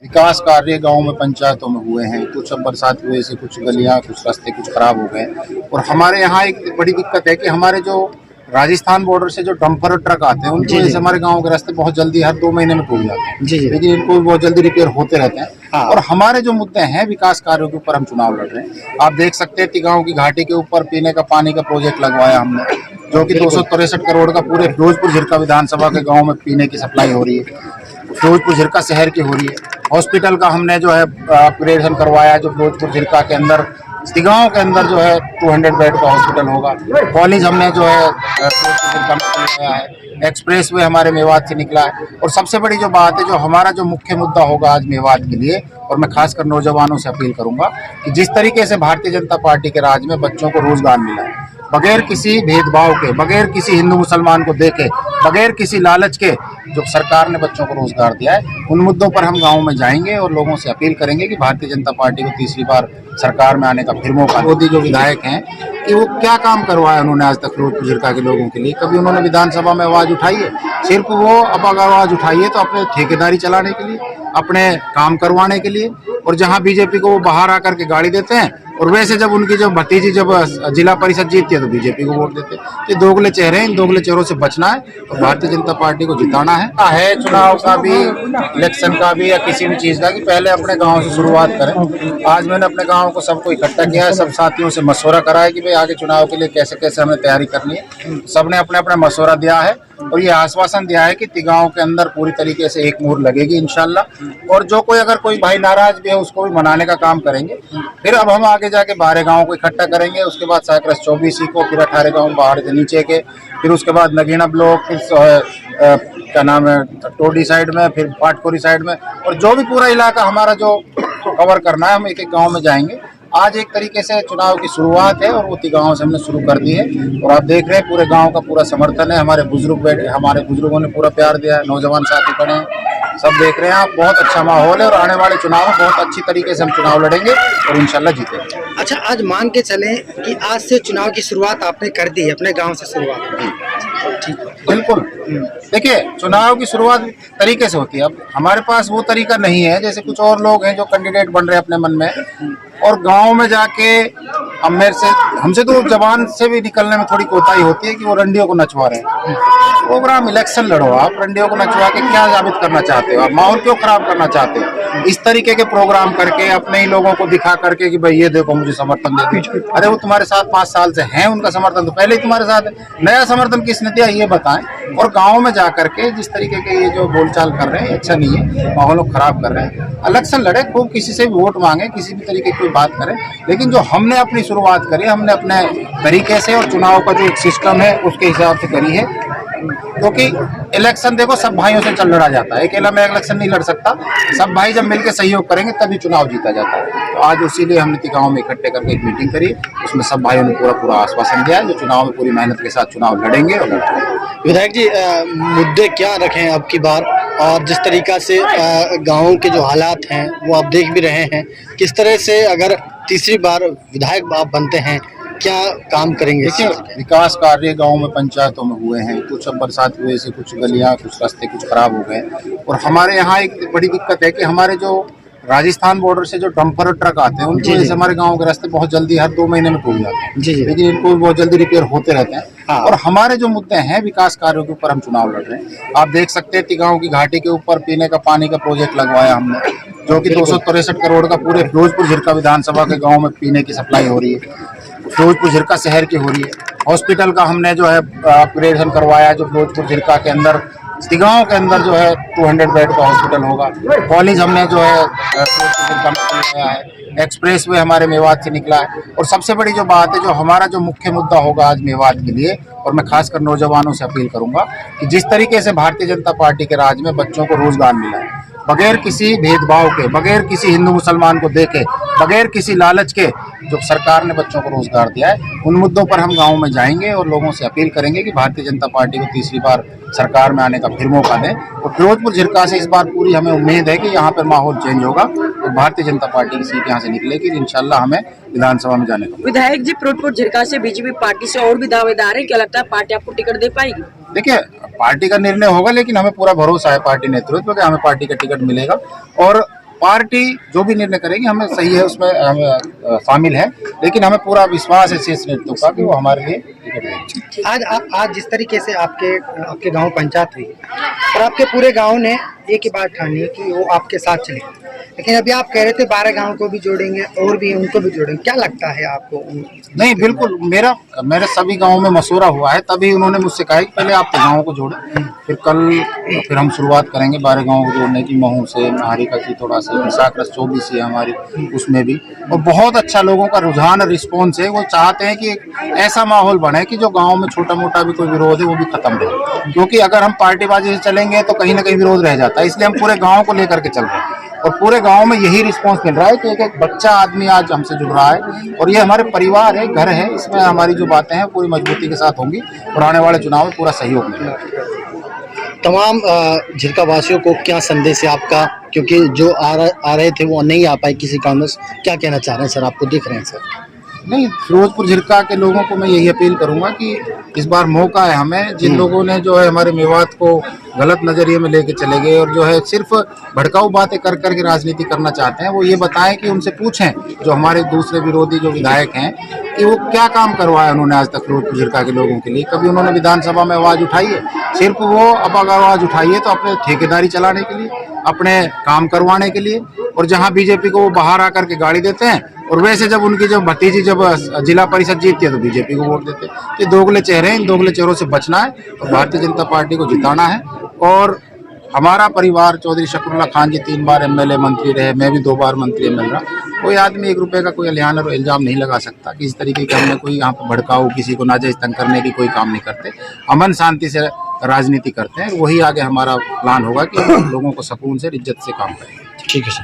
विकास कार्य गांव में पंचायतों में हुए हैं। कुछ अब बरसात की वजह से कुछ गलियां, कुछ रास्ते कुछ खराब हो गए। और हमारे यहाँ एक बड़ी दिक्कत है कि हमारे जो राजस्थान बॉर्डर से जो डंपर ट्रक आते हैं उनकी वजह से हमारे गांव के रास्ते बहुत जल्दी हर 2 महीने में टूट जाते हैं। लेकिन इनको भी बहुत जल्दी रिपेयर होते रहते हैं। और हमारे जो मुद्दे हैं विकास कार्यों के ऊपर हम चुनाव लड़ रहे हैं। आप देख सकते हैं तिगांव की घाटी के ऊपर पीने का पानी का प्रोजेक्ट लगवाया हमने, जो कि 263 करोड़ का पूरे फिरोजपुर झिरका विधानसभा के गाँव में पीने की सप्लाई हो रही है। फिरोजपुर झिरका शहर की हो रही है। हॉस्पिटल का हमने जो है अपग्रेडेशन करवाया, जो फिरोजपुर झिरका के अंदर तिगांव के अंदर जो है 200 बेड का हॉस्पिटल होगा। कॉलेज हमने जो है फिरोजपुर झिरका में लगाया है। एक्सप्रेस वे हमारे मेवात से निकला है। और सबसे बड़ी जो बात है, जो हमारा जो मुख्य मुद्दा होगा आज मेवात के लिए, और मैं खासकर नौजवानों से अपील करूंगा कि जिस तरीके से भारतीय जनता पार्टी के राज में बच्चों को रोजगार मिला है, बगैर किसी भेदभाव के, बगैर किसी हिंदू मुसलमान को देखे, बगैर किसी लालच के जो सरकार ने बच्चों को रोजगार दिया है, उन मुद्दों पर हम गाँव में जाएंगे और लोगों से अपील करेंगे कि भारतीय जनता पार्टी को तीसरी बार सरकार में आने का फिर मौका। मोदी जो विधायक हैं कि वो क्या काम करवाया उन्होंने आज तक फिरोजपुर झिरका के लोगों के लिए? कभी उन्होंने विधानसभा में आवाज उठाई है? सिर्फ वो अब अगर आवाज उठाई है तो अपने ठेकेदारी चलाने के लिए, अपने काम करवाने के लिए। और जहां बीजेपी को वो बाहर आकर के गाड़ी देते हैं, और वैसे जब उनकी जो भतीजी जब जिला परिषद जीतती है तो बीजेपी को वोट देते हैं। ये दोगले चेहरे हैं, इन दोगले चेहरों से बचना है और भारतीय जनता पार्टी को जिताना है। चुनाव का भी, इलेक्शन का भी, या किसी भी चीज का, कि पहले अपने गांव से शुरुआत करें। आज मैंने अपने गांव को सबको इकट्ठा किया है, सब साथियों से मशवरा करा है कि भाई आगे चुनाव के लिए कैसे कैसे हमें तैयारी करनी है। सबने अपने अपना मशवरा दिया है और ये आश्वासन दिया है कि तिगांव के अंदर पूरी तरीके से एक मोहर लगेगी इंशाल्लाह। और जो कोई अगर कोई भाई नाराज भी है उसको भी मनाने का काम करेंगे। फिर अब हम आगे जाके 12 गाँव को इकट्ठा करेंगे, उसके बाद साइक्रस 24 को, फिर 18 गाँव बाहर से नीचे के, फिर उसके बाद नगीना ब्लॉक, फिर क्या नाम है टोडी साइड में, फिर पाटकोरी साइड में, और जो भी पूरा इलाका हमारा जो कवर करना है हम एक एक गाँव में जाएंगे। आज एक तरीके से चुनाव की शुरुआत है और वो तिगांव से हमने शुरू कर दी है। और आप देख रहे हैं पूरे गांव का पूरा समर्थन है। हमारे बुजुर्गों ने पूरा प्यार दिया है, नौजवान साथी खड़े हैं, सब देख रहे हैं आप। बहुत अच्छा माहौल है और आने वाले चुनाव में बहुत अच्छी तरीके से हम चुनाव लड़ेंगे और इंशाल्लाह जीतेंगे। अच्छा, आज मान के चलें कि आज से चुनाव की शुरुआत आपने कर दी है, अपने गाँव से शुरुआत। ठीक है, बिल्कुल। देखिए, चुनाव की शुरुआत तरीके से होती है। अब हमारे पास वो तरीका नहीं है जैसे कुछ और लोग हैं जो कैंडिडेट बन रहे हैं अपने मन में, और गांव में जाके हमसे तो जबान से भी निकलने में थोड़ी कोताही होती है कि वो रंडियों को नचवा रहे हैं। प्रोग्राम इलेक्शन लड़ो, आप रंडियों को नचवा के क्या साबित करना चाहते हो? आप माहौल क्यों खराब करना चाहते हो? इस तरीके के प्रोग्राम करके अपने ही लोगों को दिखा करके कि भाई ये देखो मुझे समर्थन दे दीजिए। अरे वो तुम्हारे साथ 5 साल से हैं, उनका समर्थन तो पहले ही तुम्हारे साथ है। नया समर्थन किसने दिया ये बताएं। और गाँव में जा करके जिस तरीके के ये जो बोलचाल कर रहे हैं अच्छा नहीं है, माहौल को खराब कर रहे हैं। इलेक्शन लड़े, खूब किसी से भी वोट मांगे, किसी भी तरीके की कोई बात करें, लेकिन जो हमने अपनी शुरुआत करी, हमने अपने तरीके से और चुनाव का जो एक सिस्टम है उसके हिसाब से करी है। क्योंकि इलेक्शन देखो सब भाइयों से लड़ा जाता है, अकेला मैं इलेक्शन नहीं लड़ सकता। सब भाई जब मिलकर सहयोग करेंगे तभी चुनाव जीता जाता है। तो आज उसीलिए हमने तिगांव में इकट्ठे करके एक मीटिंग करी, उसमें सब भाइयों ने पूरा आश्वासन दिया है जो चुनाव में पूरी मेहनत के साथ चुनाव लड़ेंगे और लड़ेंगे। विधायक जी, मुद्दे क्या रखें अब की बार, और जिस तरीका से गाँव के जो हालात हैं वो आप देख भी रहे हैं, किस तरह से अगर तीसरी बार विधायक आप बनते हैं क्या काम करेंगे? देखिए, विकास कार्य गांव में पंचायतों में हुए हैं। कुछ अब बरसात की वजह से कुछ गलियां, कुछ रास्ते कुछ खराब हो गए। और हमारे यहाँ एक बड़ी दिक्कत है कि हमारे जो राजस्थान बॉर्डर से जो डंपर ट्रक आते हैं उनकी वजह से हमारे गाँव के रास्ते बहुत जल्दी हर 2 महीने में टूट जाते हैं। लेकिन इनको भी बहुत जल्दी रिपेयर होते रहते हैं। और हमारे जो मुद्दे हैं विकास कार्यों के ऊपर हम चुनाव लड़ रहे हैं। आप देख सकते हैं तिगांव की घाटी के ऊपर पीने का पानी का प्रोजेक्ट लगवाया हमने, जो कि 263 करोड़ का पूरे फिरोजपुर झिरका विधानसभा के गाँव में पीने की सप्लाई हो रही है। फिरोजपुर झिरका शहर की हो रही है। हॉस्पिटल का हमने जो है अपग्रेडेशन करवाया, जो फिरोजपुर झिरका के अंदर तिगांव के अंदर जो है 200 बेड का हॉस्पिटल होगा। कॉलेज हमने जो है फिरोजपुर झिरका में लगाया है। एक्सप्रेस वे हमारे मेवात से निकला है। और सबसे बड़ी जो बात है, जो हमारा जो मुख्य मुद्दा होगा आज मेवात के लिए, और मैं खासकर नौजवानों से अपील करूंगा कि जिस तरीके से भारतीय जनता पार्टी के राज में बच्चों को रोजगार मिला है, बगैर किसी भेदभाव के, बगैर किसी हिंदू मुसलमान को देखे, बगैर किसी लालच के जो सरकार ने बच्चों को रोजगार दिया है, उन मुद्दों पर हम गाँव में जाएंगे और लोगों से अपील करेंगे कि भारतीय जनता पार्टी को तीसरी बार सरकार में आने का फिर मौका दें। और फिरोजपुर झिरका से इस बार पूरी हमें उम्मीद है कि यहाँ पर माहौल चेंज होगा और भारतीय जनता पार्टी की सीट यहाँ से निकलेगी। इंशाल्लाह हमें विधानसभा में जाने का। विधायक जी, फिरोजपुर झिरका से बीजेपी पार्टी से और भी दावेदार है, क्या लगता है पार्टी आपको टिकट दे पाएगी? देखिए, पार्टी का निर्णय होगा, लेकिन हमें पूरा भरोसा है पार्टी नेतृत्व कि हमें पार्टी का टिकट मिलेगा। पार्टी जो भी निर्णय करेगी हमें सही है, उसमें हम शामिल है, लेकिन हमें पूरा विश्वास है शेष नेतृत्व का कि वो हमारे लिए टिकट देंगे। आज जिस तरीके से आपके गांव पंचायत हुई और आपके पूरे गांव ने एक ही बात ठानी है कि वो आपके साथ चले, लेकिन अभी आप कह रहे थे 12 गांव को भी जोड़ेंगे और भी उनको भी जोड़ेंगे, क्या लगता है आपको? नहीं, बिल्कुल मेरे सभी गांवों में मशवरा हुआ है, तभी उन्होंने मुझसे कहा कि पहले आप गाँव को जोड़ें, फिर हम शुरुआत करेंगे 12 गाँव को जोड़ने की। महू से, नाहरी का थोड़ा से, विशाखरस 24 है हमारी, उसमें भी। और बहुत अच्छा लोगों का रुझान और रिस्पॉन्स है। वो चाहते हैं कि एक ऐसा माहौल बने कि जो गाँव में छोटा मोटा भी कोई विरोध है वो भी खत्म रहे, क्योंकि अगर हम पार्टीबाजी से चलेंगे तो कहीं ना कहीं विरोध रह जाता है। इसलिए हम पूरे गाँव को लेकर के चल रहे हैं और पूरे गांव में यही रिस्पांस मिल रहा है कि एक बच्चा आदमी आज हमसे जुड़ रहा है और ये हमारे परिवार है, घर है। इसमें हमारी जो बातें हैं पूरी मजबूती के साथ होंगी और आने वाले चुनाव में पूरा सहयोग मिलेगा। तमाम झिरका वासियों को क्या संदेश है आपका, क्योंकि जो आ रहे थे वो नहीं आ पाए किसी कारणवश, क्या कहना चाह रहे हैं सर? आपको दिख रहे हैं सर? नहीं, फिरोजपुर झिरका के लोगों को मैं यही अपील करूंगा कि इस बार मौका है हमें। जिन लोगों ने जो है हमारे मेवात को गलत नजरिए में लेके चले गए और जो है सिर्फ भड़काऊ बातें कर करके राजनीति करना चाहते हैं, वो ये बताएं कि उनसे पूछें जो हमारे दूसरे विरोधी जो विधायक हैं कि वो क्या काम करवाया उन्होंने आज तक फिरोजपुर झिरका के लोगों के लिए। कभी उन्होंने विधानसभा में आवाज उठाई है? सिर्फ वो अब अगर आवाज उठाई है तो अपने ठेकेदारी चलाने के लिए, अपने काम करवाने के लिए। और जहां बीजेपी को वो बाहर आकर के गाड़ी देते हैं और वैसे जब उनकी जब भतीजी जब जिला परिषद जीतती है तो बीजेपी को वोट देते हैं। ये दोगले चेहरे हैं, इन दोगले चेहरों से बचना है और भारतीय जनता पार्टी को जिताना है। और हमारा परिवार, चौधरी शकरुल्लाह खान जी 3 बार एमएलए मंत्री रहे, मैं भी 2 बार मंत्री एमएलए रहा। कोई आदमी 1 रुपए का कोई अलियान और इल्जाम नहीं लगा सकता कि इस तरीके के हमने कोई यहाँ पर भड़काऊ, किसी को नाजायज तंग करने की कोई काम नहीं करते। अमन शांति से राजनीति करते हैं। वही आगे हमारा प्लान होगा कि हम लोगों को सुकून से, इज्जत से काम करें। ठीक है सर।